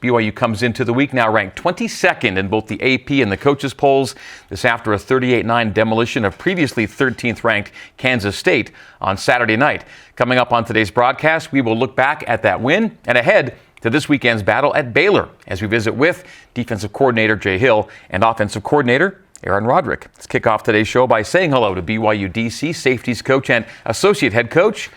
BYU comes into the week now ranked 22nd in both the AP and the coaches polls. This after a 38-9 demolition of previously 13th ranked Kansas State on Saturday night. Coming up on today's broadcast, we will look back at that win and ahead to this weekend's battle at Baylor as we visit with defensive coordinator Jay Hill and offensive coordinator Aaron Roderick. Let's kick off today's show by saying hello to BYU DC safeties coach and associate head coach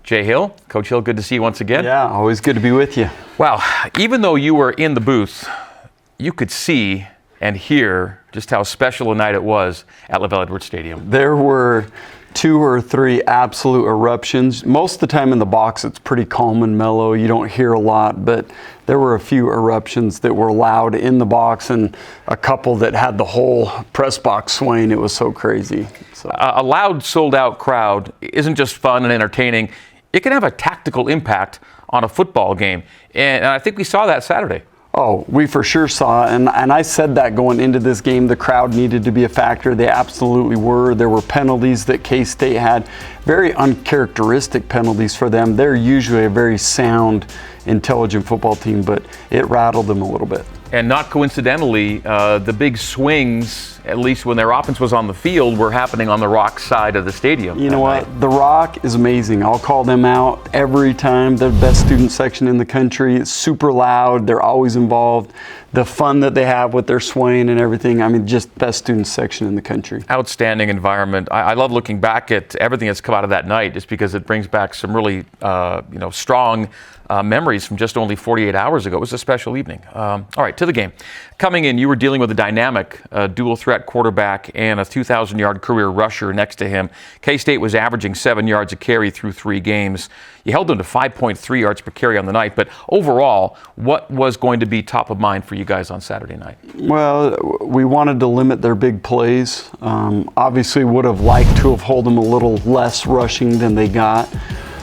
Jay Hill. Coach Hill, good to see you once again. Yeah, always good to be with you. Wow, even though you were in the booth, you could see and hear just how special a night it was at LaVell Edwards Stadium. There were 2 or 3 absolute eruptions. Most of the time in the box, it's pretty calm and mellow. You don't hear a lot, but there were a few eruptions that were loud in the box and a couple that had the whole press box swaying. It was so crazy. So. A loud, sold-out crowd isn't just fun and entertaining. It can have a tactical impact on a football game, and I think we saw that Saturday. Oh, we for sure saw, and I said that going into this game, the crowd needed to be a factor. They absolutely were. There were penalties that K-State had, very uncharacteristic penalties for them. They're usually a very sound, intelligent football team, but it rattled them a little bit. And not coincidentally, the big swings, at least when their offense was on the field, were happening on the Rock side of the stadium. You know what? The Rock is amazing. I'll call them out every time. They're the best student section in the country. It's super loud. They're always involved. The fun that they have with their swaying and everything. I mean, just best student section in the country. Outstanding environment. I love looking back at everything that's come out of that night just because it brings back some really strong memories from just only 48 hours ago. It was a special evening. All right, to the game. Coming in, you were dealing with a dynamic dual threat quarterback and a 2,000-yard career rusher next to him. K-State was averaging 7 yards a carry through 3 games. You held them to 5.3 yards per carry on the night, but overall, what was going to be top of mind for you guys on Saturday night? Well, we wanted to limit their big plays. Obviously would have liked to have held them a little less rushing than they got.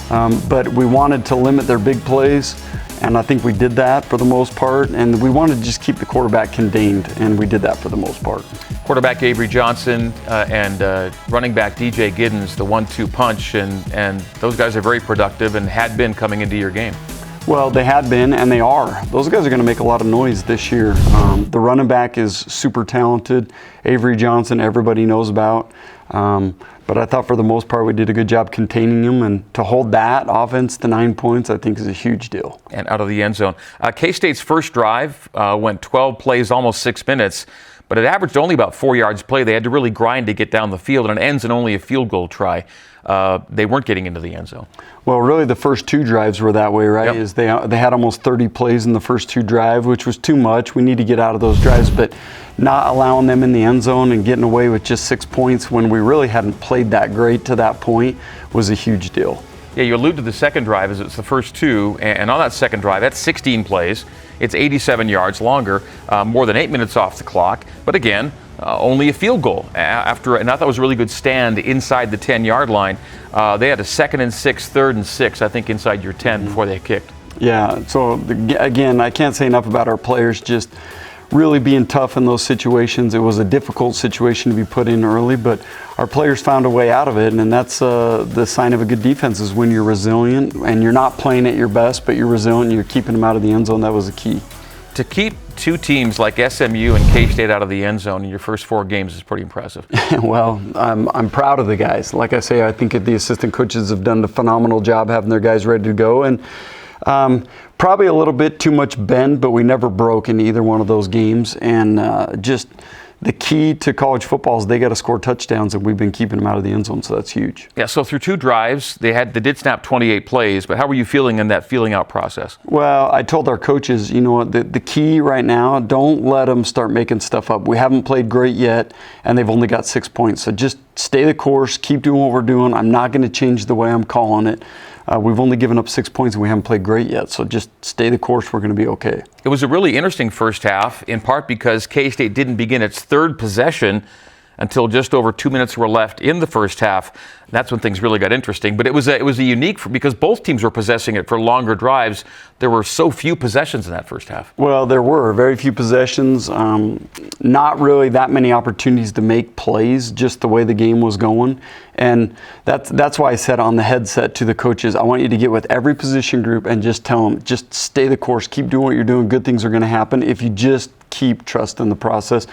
But we wanted to limit their big plays, and I think we did that for the most part. And we wanted to just keep the quarterback contained, and we did that for the most part. Quarterback Avery Johnson and running back DJ Giddens, the 1-2 punch, and those guys are very productive and had been coming into your game. Well, they had been, and they are. Those guys are going to make a lot of noise this year. The running back is super talented. Avery Johnson, everybody knows about. But I thought for the most part we did a good job containing him, and to hold that offense to 9 points I think is a huge deal. And out of the end zone. K-State's first drive went 12 plays, almost 6 minutes, but it averaged only about 4 yards play. They had to really grind to get down the field, and it ends in only a field goal try. They weren't getting into the end zone. Well, really the first 2 drives were that way, right? Yep. Is they had almost 30 plays in the first 2 drives, which was too much. We need to get out of those drives, but not allowing them in the end zone and getting away with just 6 points when we really hadn't played that great to that point was a huge deal. Yeah, you allude to the second drive as it's the first 2, and on that second drive, that's 16 plays. It's 87 yards longer, more than 8 minutes off the clock, but again, only a field goal after, and I thought it was a really good stand inside the 10-yard line. They had a 2nd and 6, 3rd and 6, I think, inside your 10 before they kicked. Yeah, so again, I can't say enough about our players just really being tough in those situations. It was a difficult situation to be put in early, but our players found a way out of it, and that's the sign of a good defense is when you're resilient and you're not playing at your best, but you're resilient and you're keeping them out of the end zone. That was the key. To keep 2 teams like SMU and K-State out of the end zone in your first 4 games is pretty impressive. Well, I'm proud of the guys. Like I say, I think the assistant coaches have done a phenomenal job having their guys ready to go, and probably a little bit too much bend, but we never broke in either one of those games. And just the key to college football is they got to score touchdowns, and we've been keeping them out of the end zone, so that's huge. Yeah, so through 2 drives, they did snap 28 plays, but how were you feeling in that feeling out process? Well, I told our coaches, you know what, the key right now, don't let them start making stuff up. We haven't played great yet, and they've only got 6 points, so just stay the course, keep doing what we're doing. I'm not going to change the way I'm calling it. We've only given up 6 points and we haven't played great yet, so just stay the course. We're going to be okay. It was a really interesting first half, in part because K-State didn't begin its 3rd possession until just over 2 minutes were left in the first half. That's when things really got interesting. But it was a unique, because both teams were possessing it for longer drives. There were so few possessions in that first half. Well, there were very few possessions, not really that many opportunities to make plays, just the way the game was going. And that's why I said on the headset to the coaches, I want you to get with every position group and just tell them, just stay the course, keep doing what you're doing, good things are going to happen if you just keep trusting the process.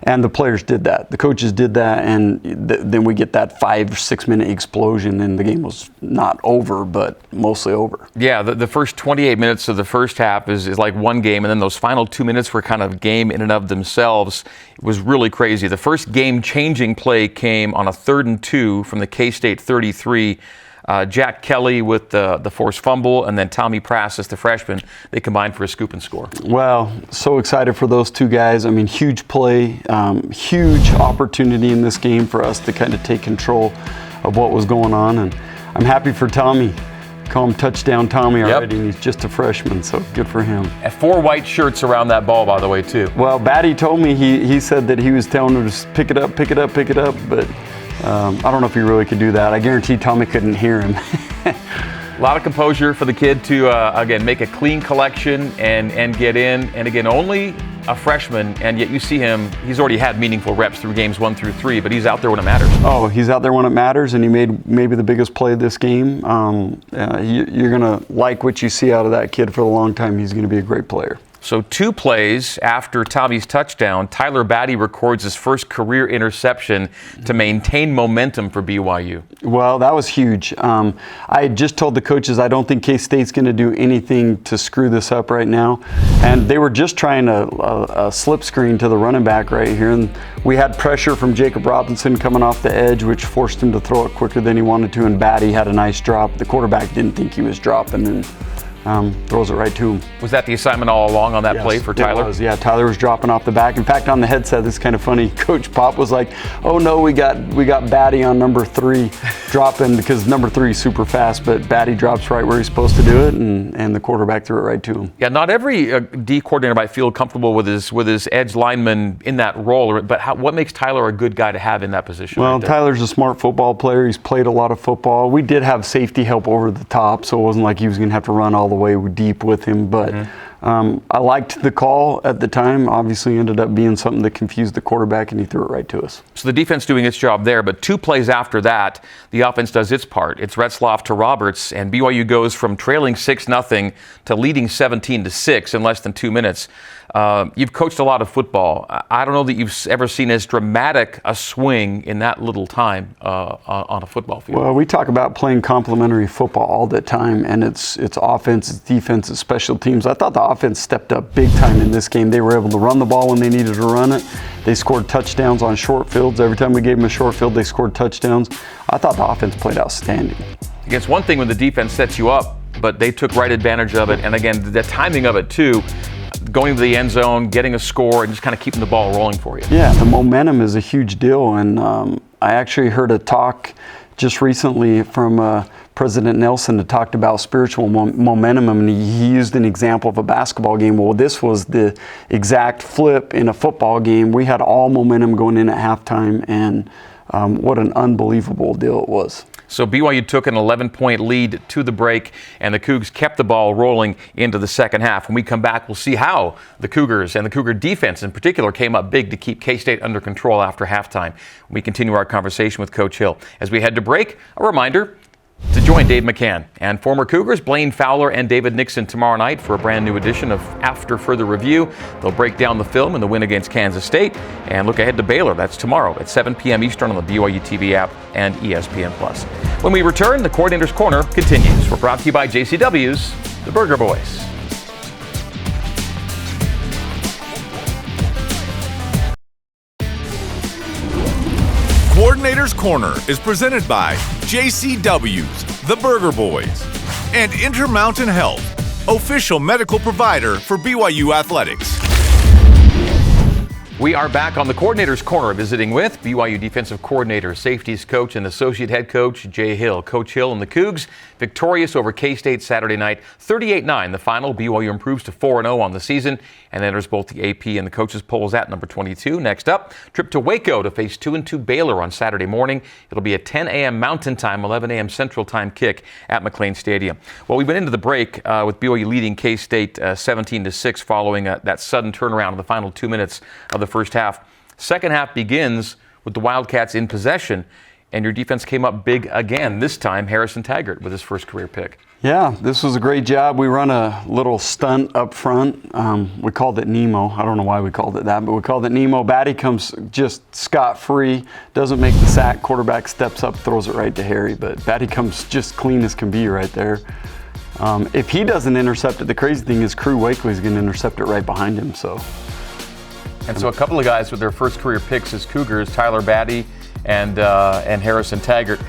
And the players did that. The coaches did that, and then we get that 5 or 6 minute explosion, and the game was not over, but mostly over. Yeah, the first 28 minutes of the first half is like one game, and then those final 2 minutes were kind of game in and of themselves. It was really crazy. The first game-changing play came on a 3rd and 2 from the K-State 33. Jack Kelly with the forced fumble, and then Tommy Prassis, the freshman, they combined for a scoop and score. Well, so excited for those two guys. I mean, huge play, huge opportunity in this game for us to kind of take control of what was going on. And I'm happy for Tommy. Call him Touchdown Tommy already, and he's just a freshman, so good for him. And 4 white shirts around that ball, by the way, too. Well, Batty told me he said that he was telling him to pick it up, pick it up, pick it up, but I don't know if he really could do that. I guarantee Tommy couldn't hear him. A lot of composure for the kid to, again, make a clean collection and get in. And again, only a freshman, and yet you see him, he's already had meaningful reps through games 1 through 3, but he's out there when it matters. Oh, he's out there when it matters, and he made maybe the biggest play of this game. You're going to like what you see out of that kid for a long time. He's going to be a great player. So 2 plays after Tommy's touchdown, Tyler Batty records his first career interception to maintain momentum for BYU. Well, that was huge. I had just told the coaches I don't think K-State's going to do anything to screw this up right now. And they were just trying a slip screen to the running back right here. And we had pressure from Jacob Robinson coming off the edge, which forced him to throw it quicker than he wanted to. And Batty had a nice drop. The quarterback didn't think he was dropping, and throws it right to him. Was that the assignment all along on that play for Tyler? It was, yeah. Tyler was dropping off the back. In fact, on the headset, this is kind of funny. Coach Pop was like, "Oh no, we got Batty on number 3 dropping," because number 3 is super fast, but Batty drops right where he's supposed to do it, and the quarterback threw it right to him. Yeah, not every D coordinator might feel comfortable with his edge lineman in that role, but what makes Tyler a good guy to have in that position? Well, right Tyler's a smart football player. He's played a lot of football. We did have safety help over the top, so it wasn't like he was going to have to run all the way deep with him, but I liked the call at the time. Obviously ended up being something that confused the quarterback, and he threw it right to us. So the defense doing its job there, but 2 plays after that, the offense does its part. It's Retzloff to Roberts, and BYU goes from trailing 6-0 to leading 17-6 in less than 2 minutes. You've coached a lot of football. I don't know that you've ever seen as dramatic a swing in that little time on a football field. Well, we talk about playing complementary football all the time, and it's offense, it's defense, it's special teams. I thought the offense stepped up big time in this game. They were able to run the ball when they needed to run it. They scored touchdowns on short fields. Every time we gave them a short field, they scored touchdowns. I thought the offense played outstanding. It's one thing when the defense sets you up, but they took right advantage of it. And again, the timing of it too, going to the end zone, getting a score, and just kind of keeping the ball rolling for you. Yeah, the momentum is a huge deal. And I actually heard a talk just recently from President Nelson that talked about spiritual momentum, and he used an example of a basketball game. Well, this was the exact flip in a football game. We had all momentum going in at halftime, and what an unbelievable deal it was. So BYU took an 11-point lead to the break, and the Cougs kept the ball rolling into the second half. When we come back, we'll see how the Cougars and the Cougar defense in particular came up big to keep K-State under control after halftime. We continue our conversation with Coach Hill. As we head to break, a reminder to join Dave McCann and former Cougars Blaine Fowler and David Nixon tomorrow night for a brand new edition of After Further Review. They'll break down the film and the win against Kansas State and look ahead to Baylor. That's tomorrow at 7 p.m. Eastern on the BYUtv app and ESPN+. When we return, the Coordinator's Corner continues. We're brought to you by JCW's The Burger Boys. Coordinator's Corner is presented by JCW's The Burger Boys and Intermountain Health, official medical provider for BYU Athletics. We are back on the Coordinator's Corner, visiting with BYU defensive coordinator, safeties coach, and associate head coach Jay Hill. Coach Hill and the Cougs victorious over K-State Saturday night, 38-9. The final, BYU improves to 4-0 on the season and enters both the AP and the coaches' polls at number 22. Next up, trip to Waco to face 2-2 Baylor on Saturday morning. It'll be a 10 a.m. Mountain Time, 11 a.m. Central Time kick at McLean Stadium. Well, we've been into the break with BYU leading K-State 17-6 following that sudden turnaround in the final 2 minutes of the first half. Second half begins with the Wildcats in possession, and your defense came up big again. This time, Harrison Taggart with his first career pick. Yeah, this was a great job. We run a little stunt up front. We called it Nemo. I don't know why we called it that, but we called it Nemo. Batty comes just scot-free, doesn't make the sack. Quarterback steps up, throws it right to Harry, but Batty comes just clean as can be right there. If he doesn't intercept it, the crazy thing is Crew Wakely's going to intercept it right behind him. And so a couple of guys with their first career picks as Cougars, Tyler Batty and Harrison Taggart.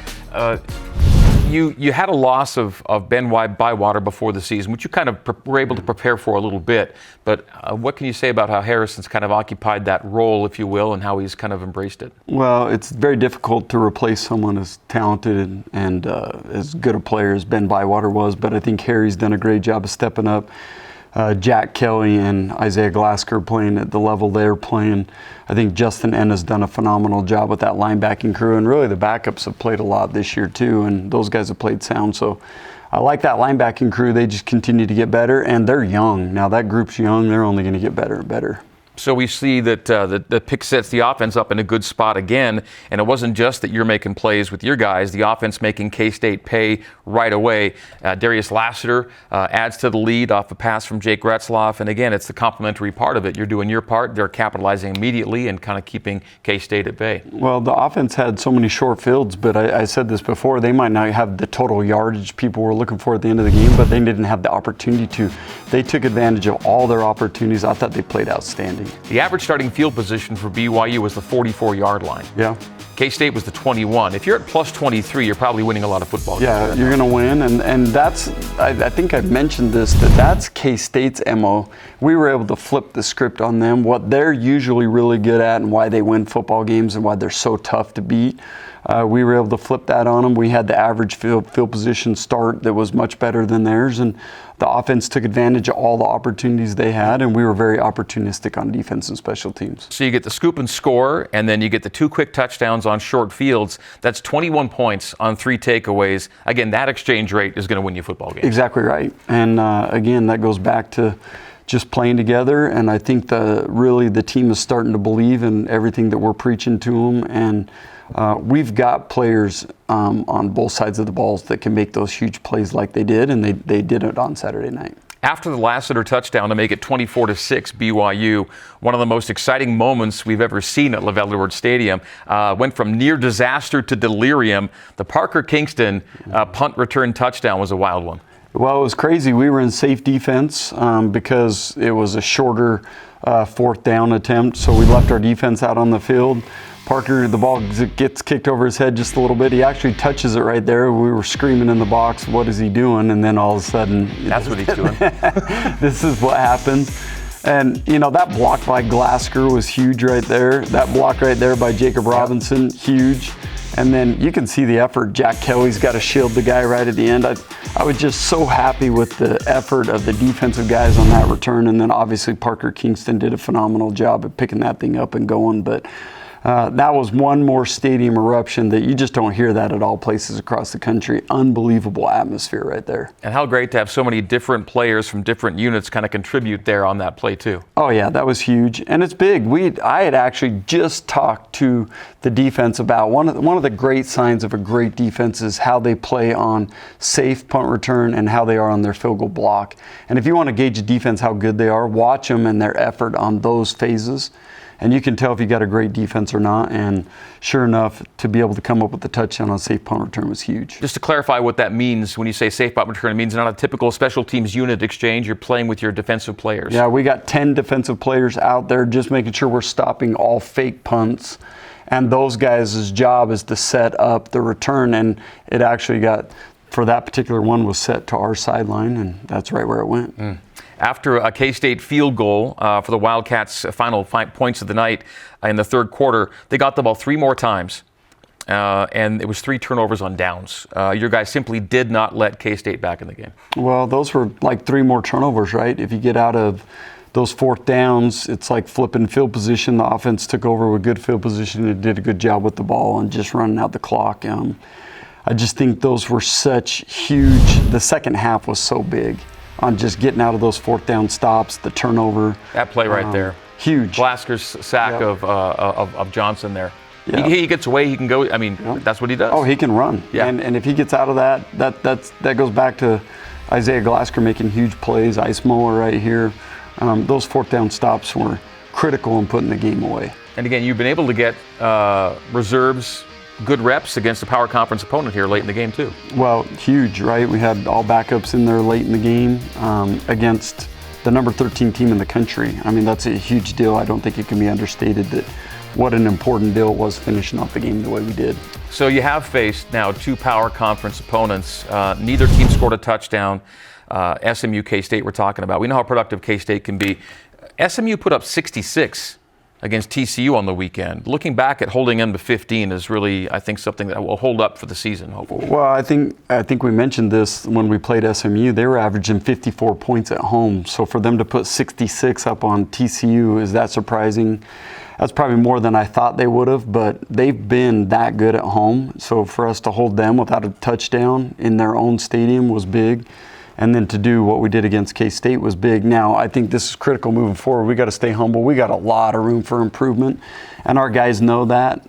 You had a loss of Ben Bywater before the season, which you kind of were able to prepare for a little bit. But what can you say about how Harrison's kind of occupied that role, if you will, and how he's kind of embraced it? Well, it's very difficult to replace someone as talented and as good a player as Ben Bywater was, but I think Harry's done a great job of stepping up. Jack Kelly and Isaiah Glasker playing at the level they're playing. I think Justin Enna's done a phenomenal job with that linebacking crew, and really the backups have played a lot this year too, and those guys have played sound. So I like that linebacking crew. They just continue to get better, and they're young. Now that group's young. They're only going to get better and better. So we see that the pick sets the offense up in a good spot again, and it wasn't just that you're making plays with your guys. The offense making K-State pay right away. Darius Lassiter adds to the lead off a pass from Jake Retzloff, and again, it's the complementary part of it. You're doing your part. They're capitalizing immediately and kind of keeping K-State at bay. Well, the offense had so many short fields, but I said this before, they might not have the total yardage people were looking for at the end of the game, but they didn't have the opportunity to. They took advantage of all their opportunities. I thought they played outstanding. The average starting field position for BYU was the 44-yard line. Yeah. K-State was the 21. If you're at plus 23, you're probably winning a lot of football games. Yeah, you're going to win, and that's, I think I've mentioned this, that's K-State's MO. We were able to flip the script on them, what they're usually really good at and why they win football games and why they're so tough to beat. We were able to flip that on them. We had the average field position start that was much better than theirs, and the offense took advantage of all the opportunities they had, and we were very opportunistic on defense and special teams. So you get the scoop and score, and then you get the 2 quick touchdowns on short fields. That's 21 points on 3 takeaways. Again, that exchange rate is going to win you football games. Exactly right. And again, that goes back to just playing together, and I think really the team is starting to believe in everything that we're preaching to them, and we've got players on both sides of the balls that can make those huge plays like they did, and they did it on Saturday night. After the Lassiter touchdown to make it 24-6 BYU, one of the most exciting moments we've ever seen at LaVell Edwards Stadium, went from near disaster to delirium. The Parker Kingston punt return touchdown was a wild one. Well, it was crazy. We were in safe defense because it was a shorter 4th down attempt, so we left our defense out on the field. Parker, the ball gets kicked over his head just a little bit. He actually touches it right there. We were screaming in the box, what is he doing? And then all of a sudden, that's what he's doing. This is what happens. And, you know, that block by Glasker was huge right there. That block right there by Jacob Robinson, huge. And then you can see the effort. Jack Kelly's got to shield the guy right at the end. I was just so happy with the effort of the defensive guys on that return. And then obviously Parker Kingston did a phenomenal job of picking that thing up and going. But that was one more stadium eruption that you just don't hear that at all places across the country. Unbelievable atmosphere right there. And how great to have so many different players from different units kind of contribute there on that play too. Oh yeah, that was huge, and it's big. I had actually just talked to the defense about one of the great signs of a great defense is how they play on safe punt return and how they are on their field goal block. And if you want to gauge a defense how good they are, watch them and their effort on those phases. And you can tell if you got a great defense or not. And sure enough, to be able to come up with the touchdown on safe punt return was huge. Just to clarify what that means when you say safe punt return, it means not a typical special teams unit exchange. You're playing with your defensive players. Yeah, we got 10 defensive players out there just making sure we're stopping all fake punts. And those guys' job is to set up the return. And it actually got for that particular one was set to our sideline, and that's right where it went. After a K-State field goal for the Wildcats' final 5 points of the night in the third quarter, they got the ball 3 more times, and it was 3 turnovers on downs. Your guys simply did not let K-State back in the game. Well, those were like 3 more turnovers, right? If you get out of those 4th downs, it's like flipping field position. The offense took over with good field position and did a good job with the ball and just running out the clock. I just think those were such huge. The second half was so big on just getting out of those 4th down stops, the turnover. That play right there. Huge. Glasker's sack Yep. of Johnson there. Yep. He gets away, he can go. I mean, that's what he does. Oh, he can run. Yeah. And if he gets out of that goes back to Isaiah Glasker making huge plays, ice mower right here. Those 4th down stops were critical in putting the game away. And again, you've been able to get reserves, good reps against a power conference opponent here late in the game too. Well, huge, right? We had all backups in there late in the game against the number 13 team in the country. I mean, that's a huge deal. I don't think it can be understated that what an important deal it was finishing off the game the way we did. So you have faced now 2 power conference opponents. Neither team scored a touchdown. SMU, K-State we're talking about. We know how productive K-State can be. SMU put up 66 against TCU on the weekend. Looking back at holding them to 15 is really, I think, something that will hold up for the season, hopefully. Well, I think we mentioned this when we played SMU. They were averaging 54 points at home. So for them to put 66 up on TCU, is that surprising? That's probably more than I thought they would have, but they've been that good at home. So for us to hold them without a touchdown in their own stadium was big. And then to do what we did against K-State was big. Now, I think this is critical moving forward. We got to stay humble. We got a lot of room for improvement, and our guys know that.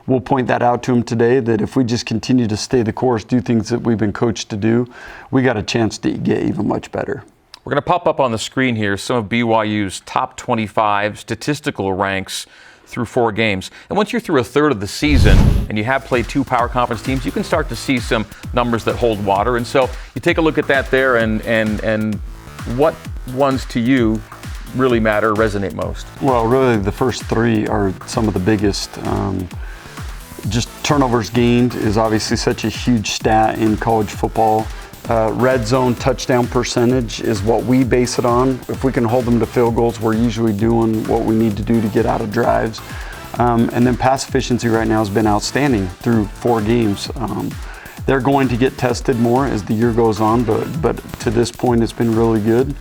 We'll point that out to them today, that if we just continue to stay the course, do things that we've been coached to do, we got a chance to get even much better. We're going to pop up on the screen here some of BYU's top 25 statistical ranks through 4 games. And once you're through a third of the season and you have played 2 power conference teams, you can start to see some numbers that hold water. And so you take a look at that there, and what ones to you really matter, resonate most? Well, really the first 3 are some of the biggest. Just turnovers gained is obviously such a huge stat in college football. Red zone touchdown percentage is what we base it on. If we can hold them to field goals, we're usually doing what we need to do to get out of drives. And then pass efficiency right now has been outstanding through 4 games. They're going to get tested more as the year goes on, but to this point, it's been really good.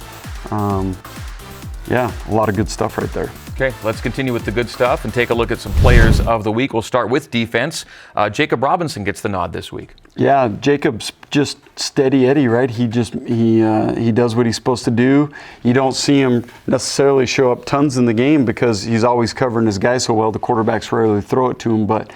Yeah, a lot of good stuff right there. Okay, let's continue with the good stuff and take a look at some players of the week. We'll start with defense. Jacob Robinson gets the nod this week. Yeah, Jacob's just steady Eddie, right? He does what he's supposed to do. You don't see him necessarily show up tons in the game because he's always covering his guy so well. The quarterbacks rarely throw it to him, but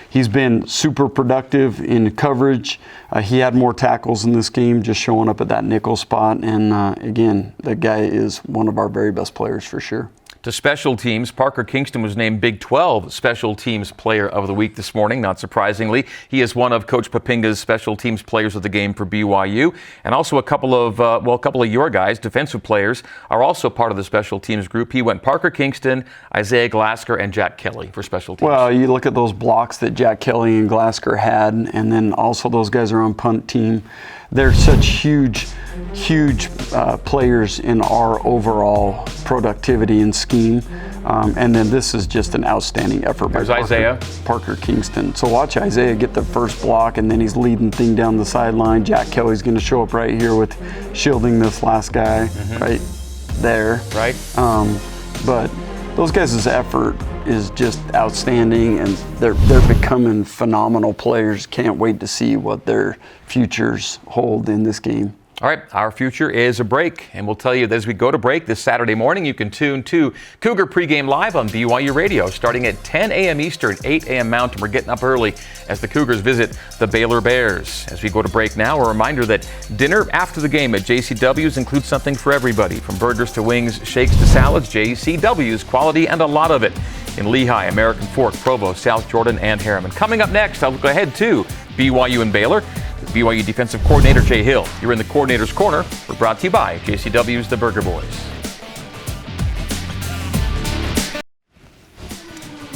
he's been super productive in coverage. He had more tackles in this game, just showing up at that nickel spot. And again, that guy is one of our very best players for sure. To special teams, Parker Kingston was named Big 12 Special Teams Player of the Week this morning, not surprisingly. He is one of Coach Papinga's special teams players of the game for BYU. And also a couple of your guys, defensive players, are also part of the special teams group. He went Parker Kingston, Isaiah Glasker, and Jack Kelly for special teams. Well, you look at those blocks that Jack Kelly and Glasker had, and then also those guys are on punt team. They're such huge players in our overall productivity and scheme. And then this is just an outstanding effort by Parker Kingston. So watch Isaiah get the first block, and then he's leading thing down the sideline. Jack Kelly's going to show up right here with shielding this last guy right there. Right. But those guys' effort is just outstanding, and they're becoming phenomenal players. Can't wait to see what their futures hold in this game. All right, our future is a break, and we'll tell you that as we go to break this Saturday morning, you can tune to Cougar Pregame Live on BYU Radio starting at 10 a.m. Eastern, 8 a.m. Mountain. We're getting up early as the Cougars visit the Baylor Bears. As we go to break now, a reminder that dinner after the game at JCW's includes something for everybody, from burgers to wings, shakes to salads. JCW's, quality and a lot of it in Lehigh, American Fork, Provo, South Jordan, and Harriman. Coming up next, I'll go ahead to BYU and Baylor. BYU defensive coordinator Jay Hill. You're in the Coordinator's Corner. We're brought to you by JCW's The Burger Boys.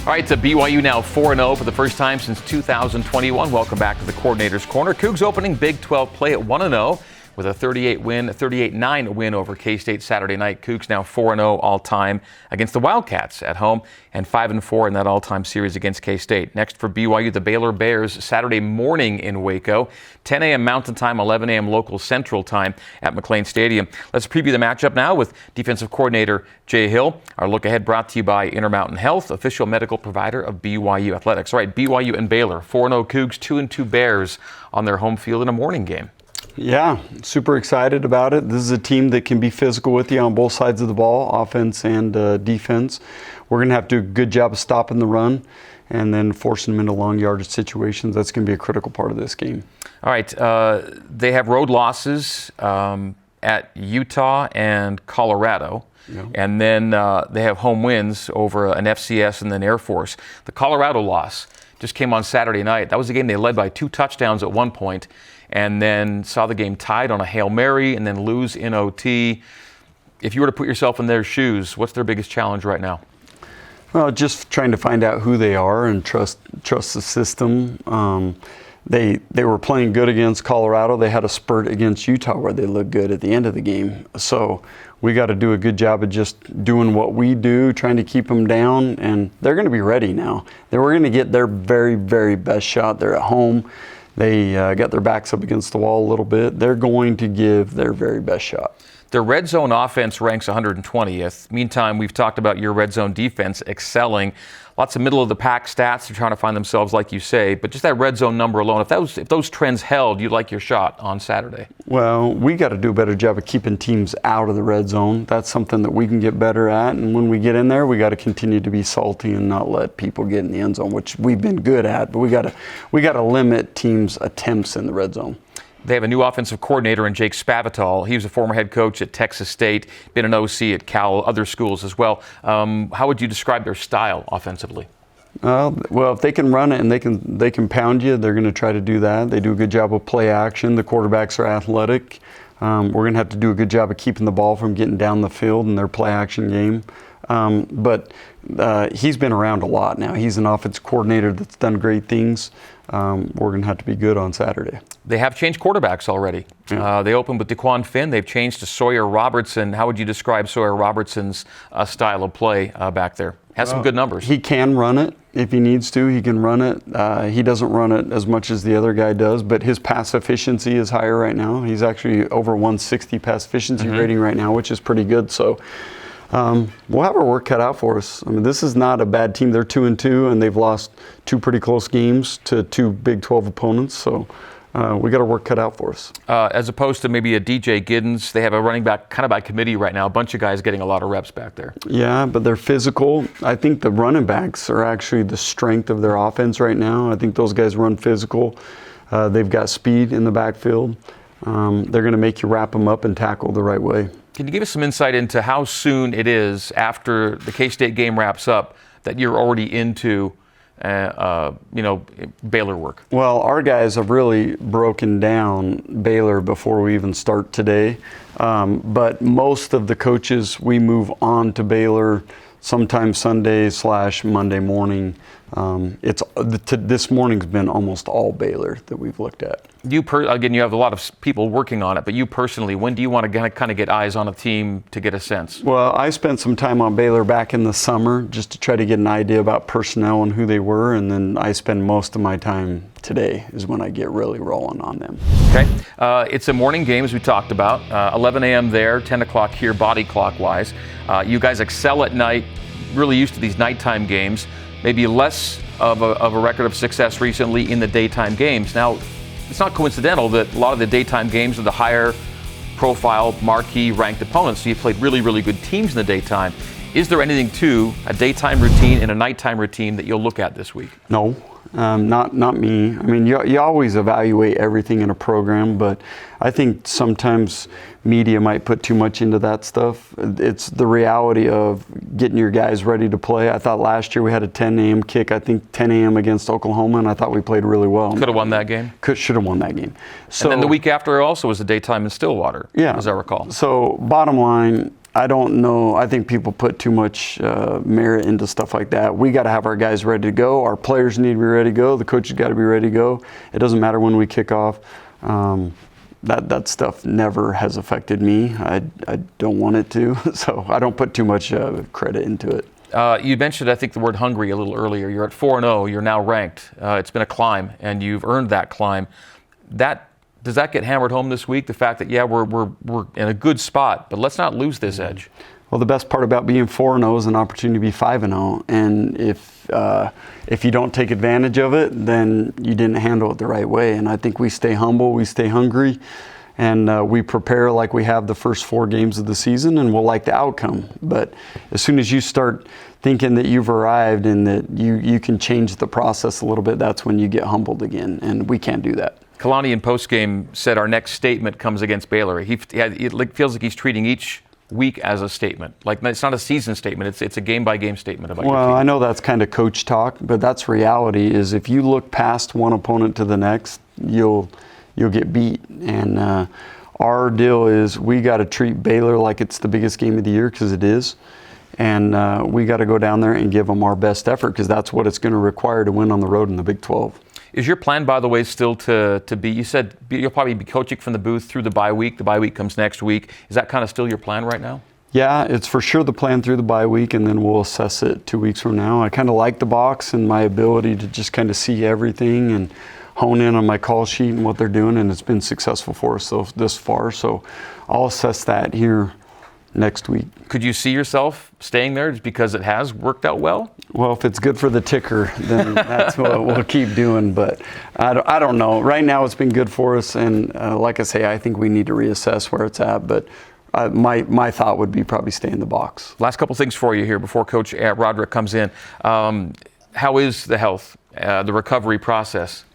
All right, it's BYU now 4-0 for the first time since 2021. Welcome back to the Coordinator's Corner. Cougs opening Big 12 play at 1-0 with a 38-9 win over K-State Saturday night. Cougs now 4-0 all-time against the Wildcats at home and 5-4 in that all-time series against K-State. Next for BYU, the Baylor Bears Saturday morning in Waco, 10 a.m. Mountain Time, 11 a.m. local Central Time at McLean Stadium. Let's preview the matchup now with defensive coordinator Jay Hill. Our look ahead brought to you by Intermountain Health, official medical provider of BYU Athletics. All right, BYU and Baylor, 4-0 Cougs, 2-2 Bears on their home field in a morning game. Yeah, super excited about it. This is a team that can be physical with you on both sides of the ball, offense and defense. We're going to have to do a good job of stopping the run and then forcing them into long yardage situations. That's going to be a critical part of this game. All right, they have road losses at Utah and Colorado. Yeah. And then they have home wins over an FCS and then Air Force. The Colorado loss just came on Saturday night. That was a game they led by 2 touchdowns at one point, and then saw the game tied on a Hail Mary and then lose in OT. If you were to put yourself in their shoes, what's their biggest challenge right now? Well, just trying to find out who they are and trust the system. They were playing good against Colorado. They had a spurt against Utah where they looked good at the end of the game. So we got to do a good job of just doing what we do, trying to keep them down, and they're going to be ready now. They were going to get their very, very best shot. They're at home. They got their backs up against the wall a little bit. They're going to give their very best shot. Their red zone offense ranks 120th. Meantime, we've talked about your red zone defense excelling. Lots of middle-of-the-pack stats. They're trying to find themselves, like you say. But just that red zone number alone, if those trends held, you'd like your shot on Saturday. Well, we got to do a better job of keeping teams out of the red zone. That's something that we can get better at. And when we get in there, we got to continue to be salty and not let people get in the end zone, which we've been good at. But we got to limit teams' attempts in the red zone. They have a new offensive coordinator in Jake Spavital. He was a former head coach at Texas State, been an OC at Cal, other schools as well. How would you describe their style offensively? Well, if they can run it and they can pound you, they're going to try to do that. They do a good job of play action. The quarterbacks are athletic. We're going to have to do a good job of keeping the ball from getting down the field in their play action game. But he's been around a lot now. He's an offensive coordinator that's done great things. We're going to have to be good on Saturday. They have changed quarterbacks already. Yeah. They opened with DeQuan Finn. They've changed to Sawyer Robertson. How would you describe Sawyer Robertson's style of play back there? Has some good numbers. He can run it if he needs to. He can run it. He doesn't run it as much as the other guy does, but his pass efficiency is higher right now. He's actually over 160 pass efficiency rating right now, which is pretty good. So we'll have our work cut out for us. I mean, this is not a bad team. They're 2-2, and they've lost 2 pretty close games to 2 Big 12 opponents. So we got our work cut out for us. As opposed to maybe a DJ Giddens, they have a running back kind of by committee right now. A bunch of guys getting a lot of reps back there. Yeah, but they're physical. I think the running backs are actually the strength of their offense right now. I think those guys run physical. They've got speed in the backfield. They're going to make you wrap them up and tackle the right way. Can you give us some insight into how soon it is after the K-State game wraps up that you're already into Baylor work? Well, our guys have really broken down Baylor before we even start today. But most of the coaches, we move on to Baylor sometime Sunday/Monday morning. This morning's been almost all Baylor that we've looked at. Again, you have a lot of people working on it, but you personally, when do you want to kind of get eyes on a team to get a sense? Well, I spent some time on Baylor back in the summer just to try to get an idea about personnel and who they were, and then I spend most of my time today is when I get really rolling on them. Okay. It's a morning game, as we talked about. 11 a.m. there, 10 o'clock here, body clock-wise. You guys excel at night, really used to these nighttime games. Maybe less of a record of success recently in the daytime games. Now, it's not coincidental that a lot of the daytime games are the higher profile, marquee ranked opponents. So you played really, really good teams in the daytime. Is there anything to a daytime routine and a nighttime routine that you'll look at this week? No. Not me. I mean, you always evaluate everything in a program, but I think sometimes media might put too much into that stuff. It's the reality of getting your guys ready to play. I thought last year we had a 10 a.m. kick, I think 10 a.m. against Oklahoma, and I thought we played really well. Could have won that game? Should have won that game. So, and then the week after also was a daytime in Stillwater, yeah, as I recall. So bottom line, I don't know. I think people put too much merit into stuff like that. We got to have our guys ready to go. Our players need to be ready to go. The coaches got to be ready to go. It doesn't matter when we kick off. That stuff never has affected me. I don't want it to, so I don't put too much credit into it. You mentioned, I think, the word hungry a little earlier. You're at 4-0. You're now ranked. It's been a climb, and you've earned that climb. Does that get hammered home this week? The fact that, yeah, we're in a good spot, but let's not lose this edge. Well, the best part about being 4-0 is an opportunity to be 5-0, and if you don't take advantage of it, then you didn't handle it the right way. And I think we stay humble, we stay hungry, and we prepare like we have the first 4 games of the season, and we'll like the outcome. But as soon as you start thinking that you've arrived and that you can change the process a little bit, that's when you get humbled again, and we can't do that. Kalani in postgame said our next statement comes against Baylor. It feels like he's treating each week as a statement. Like, it's not a season statement. It's a game-by-game statement about your team. Well, I know that's kind of coach talk, but that's reality. Is if you look past one opponent to the next, you'll get beat. And our deal is we got to treat Baylor like it's the biggest game of the year, because it is. And we got to go down there and give them our best effort, because that's what it's going to require to win on the road in the Big 12. Is your plan, by the way, still to be, you said you'll probably be coaching from the booth through the bye week. The bye week comes next week. Is that kind of still your plan right now? Yeah, it's for sure the plan through the bye week, and then we'll assess it 2 weeks from now. I kind of like the box and my ability to just kind of see everything and hone in on my call sheet and what they're doing, and it's been successful for us this far. So I'll assess that here next week. Could you see yourself staying there just because it has worked out well? Well, if it's good for the ticker, then that's what we'll keep doing. But I don't know. Right now it's been good for us, and like I say, I think we need to reassess where it's at. But my thought would be probably stay in the box. Last couple things for you here before Coach Roderick comes in. How is the health, the recovery process?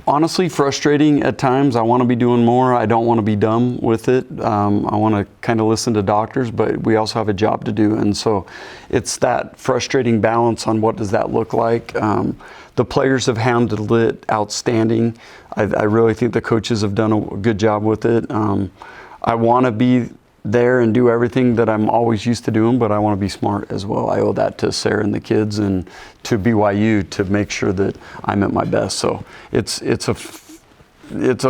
Honestly, frustrating at times. I want to be doing more. I don't want to be dumb with it. I want to kind of listen to doctors, but we also have a job to do. And so it's that frustrating balance on what does that look like. The players have handled it outstanding. I really think the coaches have done a good job with it. I want to be there and do everything that I'm always used to doing, but I want to be smart as well. I owe that to Sarah and the kids and to BYU to make sure that I'm at my best. So it's a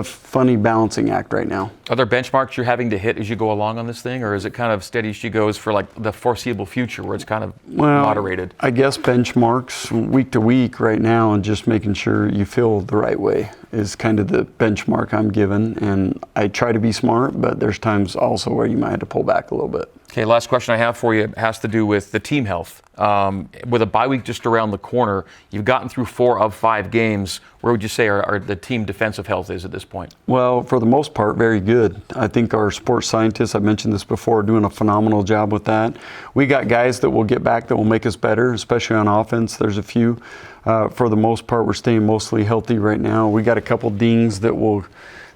funny balancing act right now. Are there benchmarks you're having to hit as you go along on this thing, or is it kind of steady as she goes for like the foreseeable future where it's kind of moderated? I guess benchmarks week to week right now, and just making sure you feel the right way is kind of the benchmark I'm given. And I try to be smart, but there's times also where you might have to pull back a little bit. Okay, last question I have for you has to do with the team health. With a bye week just around the corner, you've gotten through 4 of 5 games. Where would you say our the team defensive health is at this point? Well, for the most part, very good. I think our sports scientists, I mentioned this before, are doing a phenomenal job with that. We got guys that will get back that will make us better, especially on offense. There's a few. For the most part, we're staying mostly healthy right now. We got a couple dings that we'll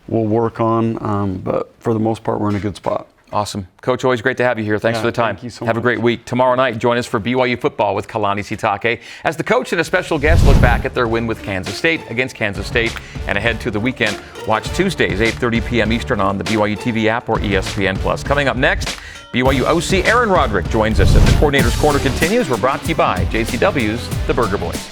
work on, but for the most part, we're in a good spot. Awesome. Coach, always great to have you here. Thanks for the time. Thank you so much. Have a great week. Tomorrow night, join us for BYU football with Kalani Sitake as the coach and a special guest look back at their win with Kansas State against Kansas State and ahead to the weekend. Watch Tuesdays, 8:30 p.m. Eastern on the BYUtv app or ESPN+. Coming up next, BYU OC Aaron Roderick joins us as the Coordinator's Corner continues. We're brought to you by JCW's The Burger Boys.